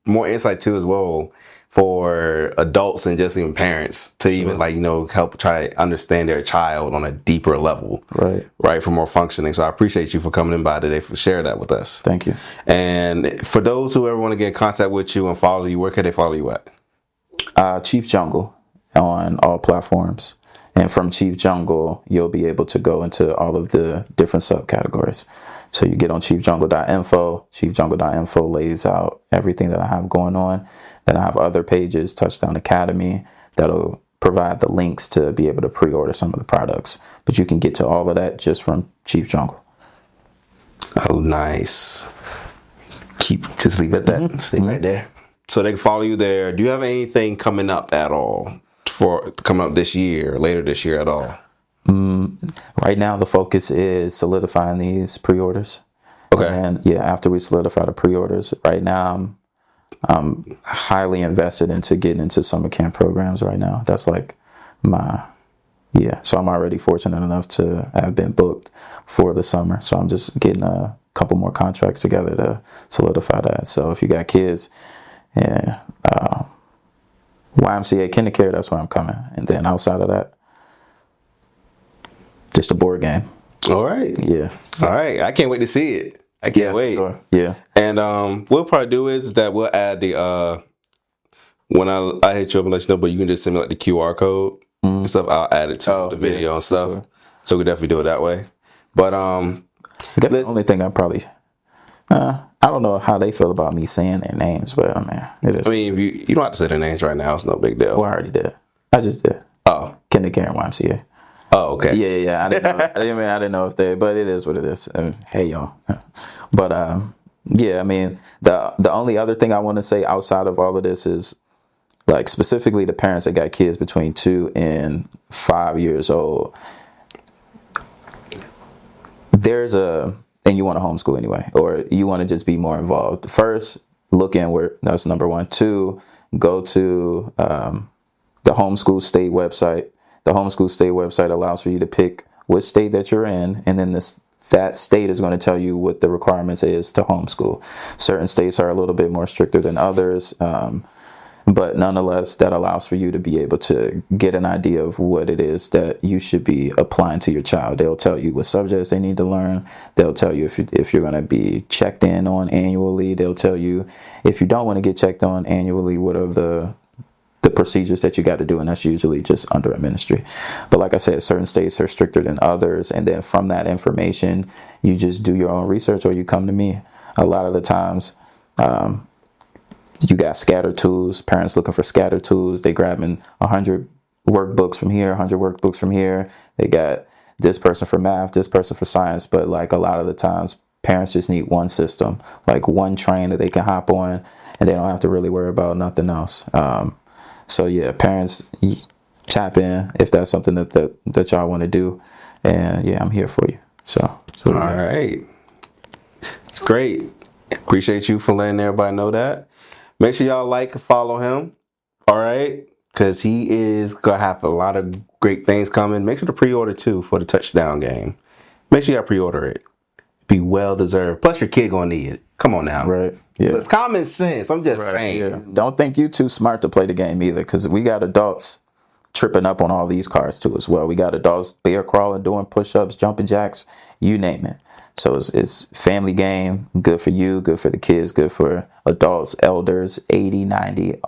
more insight too as well for adults and just even parents to even like, help try to understand their child on a deeper level. Right. For more functioning. So I appreciate you for coming in by today for sharing that with us. Thank you. And for those who ever want to get in contact with you and follow you, where can they follow you at? Chief Jungle on all platforms. And from Chief Jungle, you'll be able to go into all of the different subcategories. So you get on chiefjungle.info. Chiefjungle.info lays out everything that I have going on. Then I have other pages, Touchdown Academy, that'll provide the links to be able to pre-order some of the products. But you can get to all of that just from Chief Jungle. Oh, nice. Just leave it at that. Stay right there. So they can follow you there. Do you have anything coming up at all coming up this year, later this year at all? Right now, the focus is solidifying these pre-orders. Okay. And after we solidify the pre-orders, right now I'm highly invested into getting into summer camp programs right now. That's like so I'm already fortunate enough to have been booked for the summer. So I'm just getting a couple more contracts together to solidify that. So if you got kids, YMCA Kindercare, that's where I'm coming. And then outside of that, just a board game. All right. Yeah. All right. I can't wait to see it. I can't wait. Sure. Yeah. And what we'll probably do is that we'll add the when I hit you up and let you know, but you can just send me like the QR code and stuff. I'll add it to the video and stuff. Sure. So we definitely do it that way. But that's the only thing I probably I don't know how they feel about me saying their names, but I mean, it is. I mean, if you don't have to say their names right now. It's no big deal. Well, I already did. I just did. Oh, Kindergarten YMCA. Oh, okay. Yeah. I didn't know. I didn't know if but it is what it is. Hey, y'all. But I mean, the only other thing I want to say outside of all of this is, like, specifically the parents that got kids between 2 and 5 years old. And you want to homeschool anyway, or you want to just be more involved. First, look inward. That's number one. 2, go to the homeschool state website. The homeschool state website allows for you to pick what state that you're in, and then that state is going to tell you what the requirements is to homeschool. Certain states are a little bit more stricter than others, but nonetheless, that allows for you to be able to get an idea of what it is that you should be applying to your child. They'll tell you what subjects they need to learn. They'll tell you if you're going to be checked in on annually. They'll tell you if you don't want to get checked on annually, what are the procedures that you got to do, and that's usually just under a ministry. But like I said, certain states are stricter than others, and then from that information, you just do your own research or you come to me. A lot of the times, you got scatter tools, parents looking for scatter tools. They grabbing 100 workbooks from here, 100 workbooks from here. They got this person for math, this person for science. But like a lot of the times, parents just need one system, like one train that they can hop on, and they don't have to really worry about nothing else. So yeah, parents, tap in if that's something that y'all want to do. And yeah, I'm here for you. So all right. It's great. Appreciate you for letting everybody know that. Make sure y'all like and follow him. All right. Because he is going to have a lot of great things coming. Make sure to pre-order too for the touchdown game. Make sure y'all pre-order it. Be well deserved. Plus your kid going to need it. Come on now. Right. Yeah. It's common sense. I'm just saying. Yeah. Don't think you too smart to play the game either, because we got adults tripping up on all these cars too as well. We got adults bear crawling, doing push-ups, jumping jacks, you name it. So it's family game, good for you, good for the kids, good for adults, elders, 80, 90,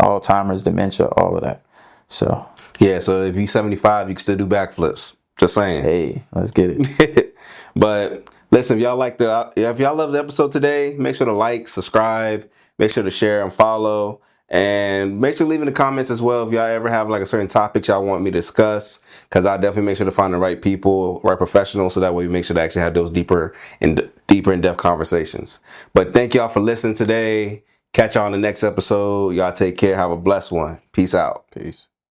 Alzheimer's, dementia, all of that. So Yeah, so if you're 75, you can still do backflips. Just saying. hey, let's get it. But listen, if y'all love the episode today, make sure to like, subscribe, make sure to share and follow, and make sure to leave in the comments as well if y'all ever have like a certain topic y'all want me to discuss, because I definitely make sure to find the right people, right professionals, so that way we make sure to actually have those deeper in-depth conversations. But thank y'all for listening today. Catch y'all on the next episode. Y'all take care. Have a blessed one. Peace out. Peace.